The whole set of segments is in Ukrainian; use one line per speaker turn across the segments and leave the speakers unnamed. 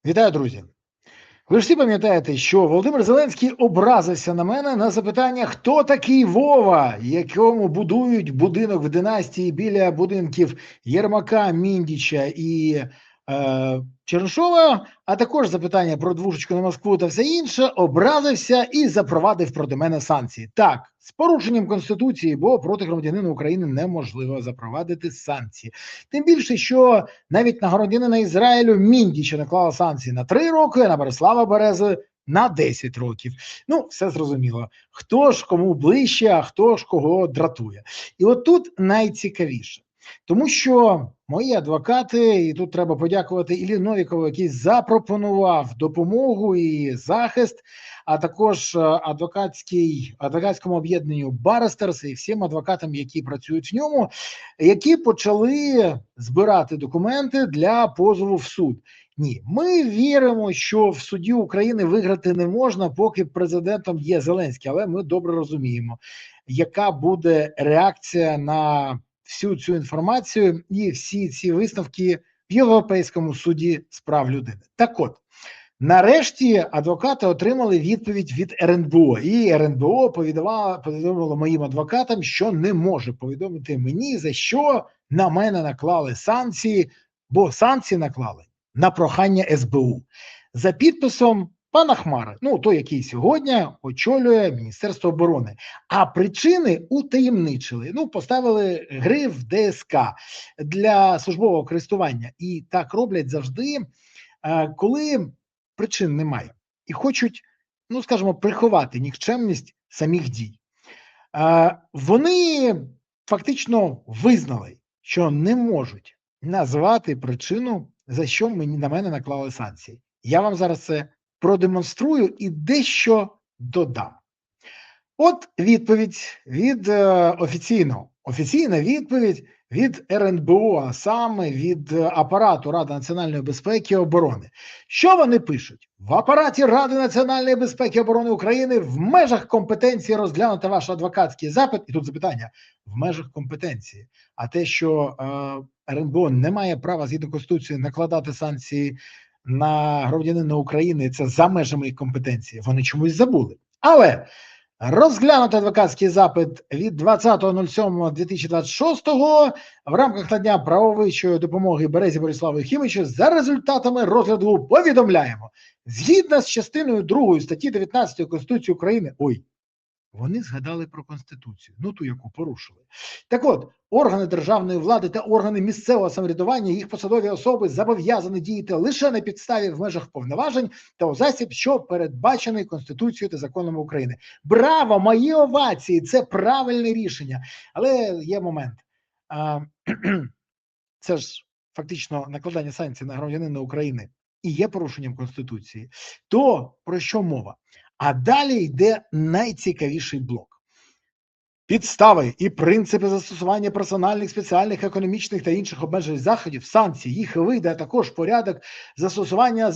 Вітаю, друзі! Ви ж всі пам'ятаєте, що Володимир Зеленський образився на мене на запитання, хто такий Вова, якому будують будинок в династії біля будинків Єрмака, Міндіча і Чернишова, а також запитання про двушечку на Москву та все інше, образився і запровадив проти мене санкції. Так, з порушенням Конституції, бо проти громадянина України неможливо запровадити санкції. Тим більше, що навіть на громадянина Ізраїлю Міндіча наклала санкції на 3 роки, а на Борислава Берези на 10 років. Ну, все зрозуміло. Хто ж кому ближче, а хто ж кого дратує. І от тут найцікавіше. Тому що мої адвокати, і тут треба подякувати Іллі Новікову, який запропонував допомогу і захист, а також адвокатському об'єднанню Баристерс і всім адвокатам, які працюють в ньому, які почали збирати документи для позову в суд. Ні, ми віримо, що в суді України виграти не можна, поки президентом є Зеленський, але ми добре розуміємо, яка буде реакція на всю цю інформацію і всі ці висновки в Європейському суді з прав людини. Так от, нарешті адвокати отримали відповідь від РНБО, і РНБО повідомило моїм адвокатам, що не може повідомити мені, за що на мене наклали санкції, бо санкції наклали на прохання СБУ за підписом пана Хмари, ну той, який сьогодні очолює Міністерство оборони. А причини утаємничили, поставили гриф ДСК для службового користування. І так роблять завжди, коли причин немає. І хочуть, скажімо, приховати нікчемність самих дій. Вони фактично визнали, що не можуть назвати причину, за що на мене наклали санкції. Я вам зараз це продемонструю і дещо додам. От відповідь від офіційна відповідь від РНБО, а саме від апарату Ради національної безпеки і оборони. Що вони пишуть? В апараті Ради національної безпеки і оборони України в межах компетенції розглянути ваш адвокатський запит, і тут запитання, в межах компетенції, а те, що РНБО не має права згідно Конституції накладати санкції на громадянина України, це за межами їх компетенції, вони чомусь забули. Але розглянути адвокатський запит від 20.07.2026 в рамках надання правової допомоги Березі Бориславу Єфімовичу за результатами розгляду повідомляємо. Згідно з частиною 2 статті 19 Конституції України, вони згадали про Конституцію, ту, яку порушили. Так от, органи державної влади та органи місцевого самоврядування, їх посадові особи зобов'язані діяти лише на підставі в межах повноважень та у засіб, що передбачений Конституцією та законами України. Браво! Мої овації! Це правильне рішення. Але є момент. Це ж фактично накладання санкцій на громадянина України і є порушенням Конституції. То про що мова? А далі йде найцікавіший блок. Підстави і принципи застосування персональних, спеціальних, економічних та інших обмежень заходів, санкцій, їх види, а також порядок застосування,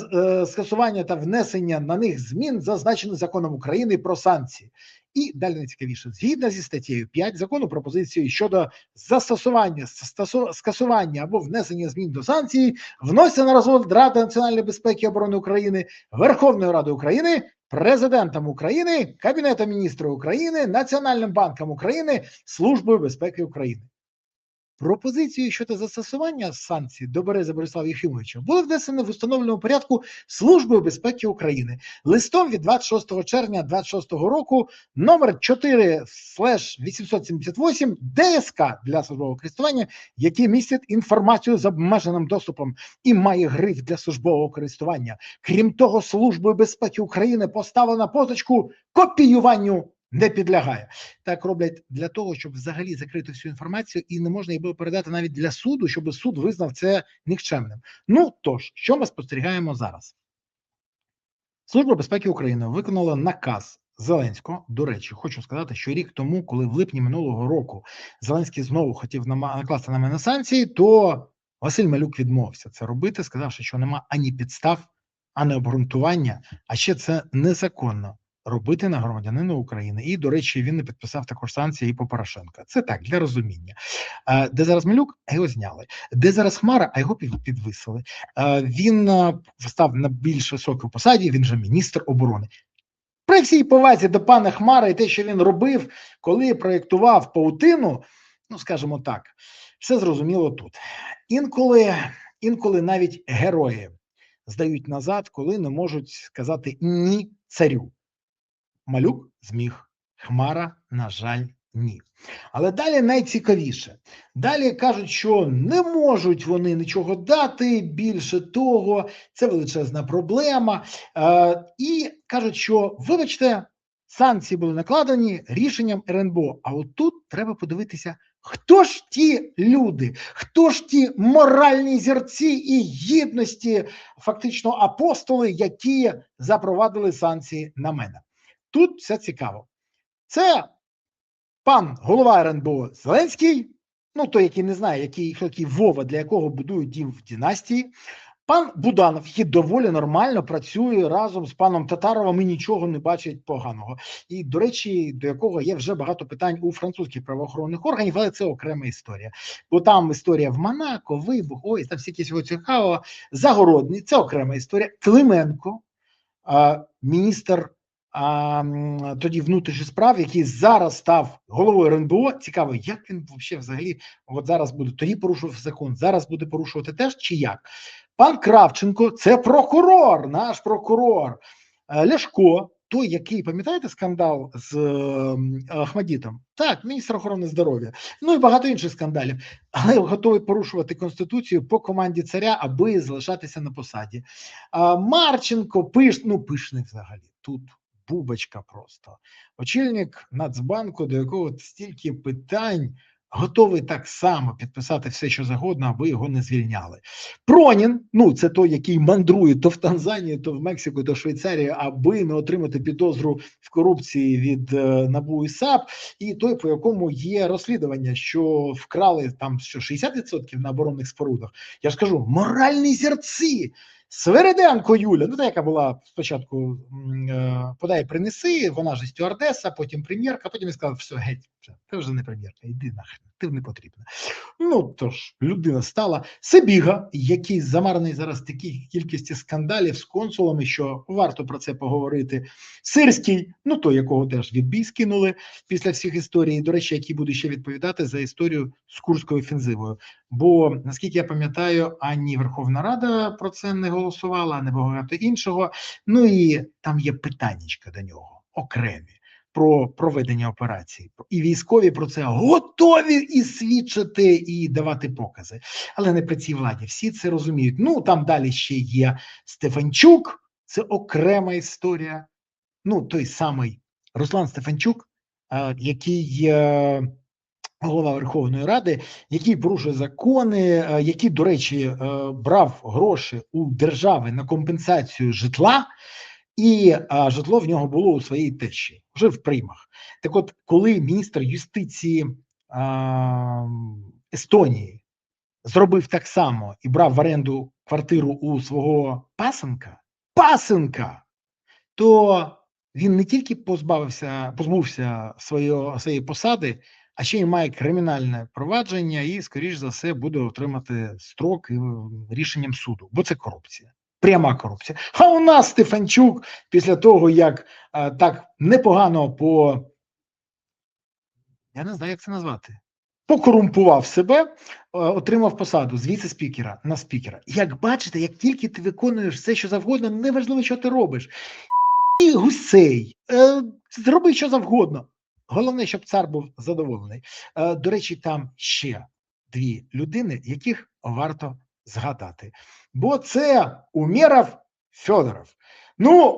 скасування та внесення на них змін, зазначених законом України про санкції. І далі найцікавіше. Згідно зі статтею 5 закону пропозиції щодо застосування, скасування або внесення змін до санкцій вносяться на розгляд Ради національної безпеки і оборони України, Верховної Ради України, Президентом України, Кабінетом міністрів України, Національним банком України, Службою безпеки України. Пропозицію щодо застосування санкцій до Берези Борислава Єфімовича було внесено в установленому порядку Службою безпеки України листом від 26 червня 2026 року номер 4/878 ДСК для службового користування, який містить інформацію з обмеженим доступом і має гриф для службового користування. Крім того, Службою безпеки України поставлена позначку «Копіюванню не підлягає». Так роблять для того, щоб взагалі закрити всю інформацію, і не можна її було передати навіть для суду, щоб суд визнав це нікчемним. Тож, що ми спостерігаємо зараз? Служба безпеки України виконала наказ Зеленського. До речі, хочу сказати, що рік тому, коли в липні минулого року Зеленський знову хотів накласти на мене санкції, то Василь Малюк відмовився це робити, сказавши, що нема ані підстав, ані обґрунтування, а ще це незаконно. робити на громадянина України. І, до речі, він не підписав також санкції і по Порошенка. Це так, для розуміння. Де зараз Малюк, а його зняли. Де зараз Хмара, а його підвисили. Він став на більш високій посаді, він же міністр оборони. При всій повазі до пана Хмара і те, що він робив, коли проєктував паутину, ну, скажімо так, все зрозуміло тут. Інколи навіть герої здають назад, коли не можуть сказати «ні» царю. Малюк зміг, Хмара, на жаль, ні. Але далі найцікавіше. Далі кажуть, що не можуть вони нічого дати, більше того, це величезна проблема. І кажуть, що, вибачте, санкції були накладені рішенням РНБО. А от тут треба подивитися, хто ж ті люди, хто ж ті моральні зірці і гідності, фактично апостоли, які запровадили санкції на мене. Тут все цікаво. Це пан голова РНБО Зеленський, ну той, який не знає, який Вова, для якого будують дім в династії. Пан Буданов, який доволі нормально працює разом з паном Татаровим і нічого не бачить поганого. І, до речі, до якого є вже багато питань у французьких правоохоронних органів, але це окрема історія. Бо там історія в Монако, вибух, ой, там всяке всього цікавого. Загородний, це окрема історія. Клименко, міністр тоді внутрішніх справ, який зараз став головою РНБО. Цікаво, як він взагалі от зараз буде, тоді порушував закон, зараз буде порушувати теж чи як? Пан Кравченко – це прокурор, наш прокурор. Ляшко, той, який, пам'ятаєте скандал з Ахмадітом? Так, міністр охорони здоров'я. Ну і багато інших скандалів. Але готовий порушувати Конституцію по команді царя, аби залишатися на посаді. Марченко, пишний взагалі. Тут бубочка просто. Очільник Нацбанку, до якого стільки питань, готовий так само підписати все, що завгодно, аби його не звільняли. Пронін, це той, який мандрує то в Танзанії, то в Мексику, то в Швейцарії, аби не отримати підозру в корупції від НАБУ і САП, і той, по якому є розслідування, що вкрали там 60% на оборонних спорудах. Я ж кажу, моральні зірці. Свериденко Юля, та яка була спочатку подай принеси, вона ж стюардеса, потім прем'єрка, потім я сказав, все, геть, ти вже не прем'єрка, йди нахрен, ти не потрібна. Тож, людина стала. Сибіга, який замарений зараз такій кількості скандалів з консулами, що варто про це поговорити. Сирський, той, якого теж відбій скинули після всіх історій, до речі, який буде ще відповідати за історію з Курською офензивою. Бо, наскільки я пам'ятаю, ані Верховна Рада про це не голосувала, ані багато іншого. І там є питаннячка до нього, окремі, про проведення операції. І військові про це готові і свідчити, і давати покази. Але не при цій владі. Всі це розуміють. Там далі ще є Стефанчук, це окрема історія. Той самий Руслан Стефанчук, який голова Верховної Ради, який порушує закони, який, до речі, брав гроші у держави на компенсацію житла, і житло в нього було у своїй тещі, вже в приймах. Так от, коли міністр юстиції Естонії зробив так само і брав в оренду квартиру у свого пасенка, то він не тільки позбувся своєї посади, а ще й має кримінальне провадження і, скоріш за все, буде отримати строк рішенням суду, бо це корупція. Пряма корупція. А у нас Стефанчук, після того, як так непогано я не знаю, як це назвати, покорумпував себе, отримав посаду з віце-спікера на спікера. Як бачите, як тільки ти виконуєш все, що завгодно, неважливо, що ти робиш. І гусей, зроби що завгодно. Головне, щоб цар був задоволений. До речі, там ще дві людини, яких варто згадати. Бо це Умєров, Федоров.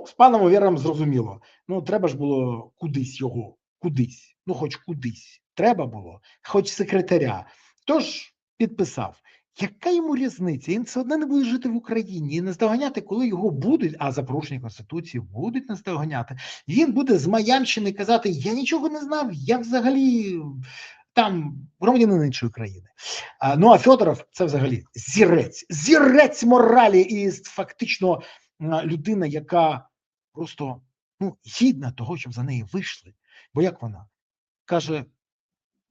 З паном Умєровим зрозуміло. Треба ж було кудись, хоч кудись. Треба було, хоч секретаря. Тож підписав. Яка йому різниця? Він все одно не буде жити в Україні і наздоганяти, коли його будуть, а за порушення Конституції будуть наздоганяти. Він буде з Майамщини казати, я нічого не знав, я взагалі там громадянин іншої країни. А Федоров – це взагалі зірець моралі і фактично людина, яка просто гідна того, щоб за неї вийшли. Бо як вона? Каже,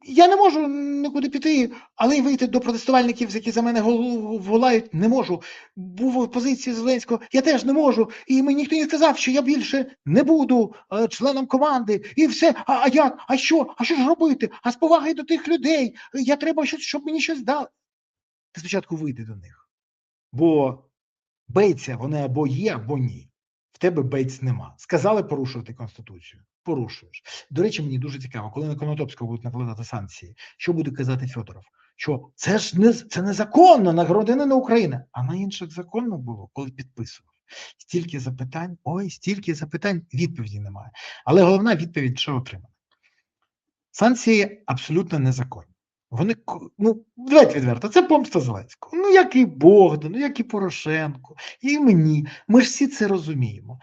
я не можу нікуди піти, але й вийти до протестувальників, які за мене волають, не можу. Був у позиції Зеленського, я теж не можу. І мені ніхто не сказав, що я більше не буду членом команди. І все. А як? А що? А що ж робити? А з повагою до тих людей. Я треба, щоб мені щось дали. Ти спочатку вийди до них. Бо бейця вони або є, або ні. В тебе бейць нема. Сказали порушувати Конституцію? Порушуєш. До речі, мені дуже цікаво, коли на Конотопського будуть накладати санкції, що буде казати Федоров? Що це ж незаконно, на громадянина України. А на інших законно було, коли підписував. Стільки запитань, відповіді немає. Але головна відповідь, що отримали. Санкції абсолютно незаконні. Вони, давайте відверто, це помста Зеленського. Як і Богдан, як і Порошенко, і мені. Ми ж всі це розуміємо.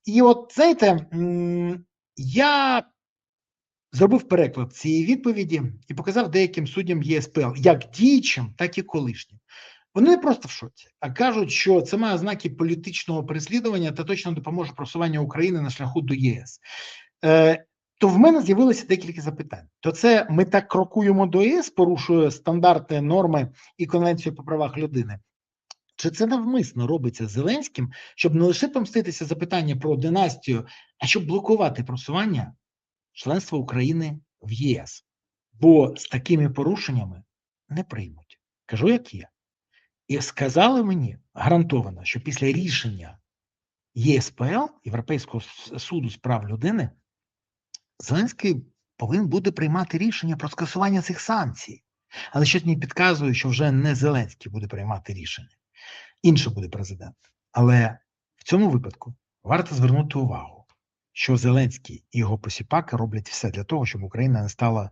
І от, знаєте, я зробив переклад цієї відповіді і показав деяким суддям ЄСПЛ, як діючим, так і колишнім. Вони не просто в шоці, а кажуть, що це має ознаки політичного переслідування та точно допоможе просуванню України на шляху до ЄС. То в мене з'явилося декілька запитань. То це ми так крокуємо до ЄС, порушує стандарти, норми і Конвенцію по правах людини? Чи це навмисно робиться Зеленським, щоб не лише помститися за питання про династію, а щоб блокувати просування членства України в ЄС? Бо з такими порушеннями не приймуть. Кажу, як є. І сказали мені гарантовано, що після рішення ЄСПЛ, Європейського суду з прав людини, Зеленський повинен буде приймати рішення про скасування цих санкцій. Але щось мені підказує, що вже не Зеленський буде приймати рішення. Інший буде президент. Але в цьому випадку варто звернути увагу, що Зеленський і його посіпаки роблять все для того, щоб Україна не стала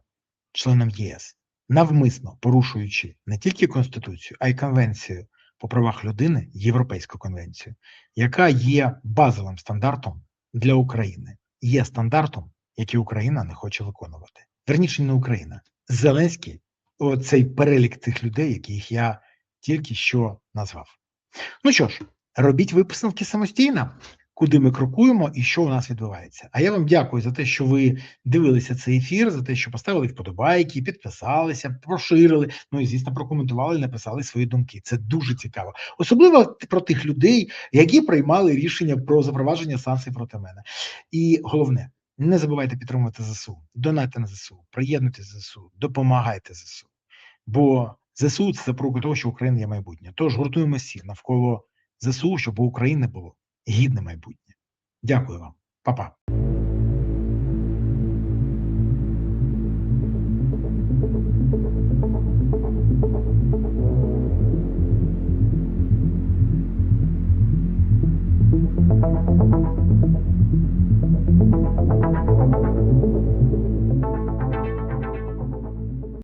членом ЄС, навмисно порушуючи не тільки Конституцію, а й Конвенцію по правах людини, Європейську конвенцію, яка є базовим стандартом для України. Є стандартом, який Україна не хоче виконувати. Верніше, не Україна. Зеленський – оцей перелік тих людей, яких я тільки що назвав. Ну що ж, робіть висновки самостійно, куди ми крокуємо і що у нас відбувається. А я вам дякую за те, що ви дивилися цей ефір, за те, що поставили вподобайки, підписалися, поширили, і, звісно, прокоментували, написали свої думки. Це дуже цікаво. Особливо про тих людей, які приймали рішення про запровадження санкцій проти мене. І головне, не забувайте підтримувати ЗСУ, донайте на ЗСУ, приєднуйтесь до ЗСУ, допомагайте ЗСУ. Бо ЗСУ – це запорука того, що Україна є майбутнє. Тож гуртуємося всі навколо ЗСУ, щоб у України було гідне майбутнє. Дякую вам. Па-па.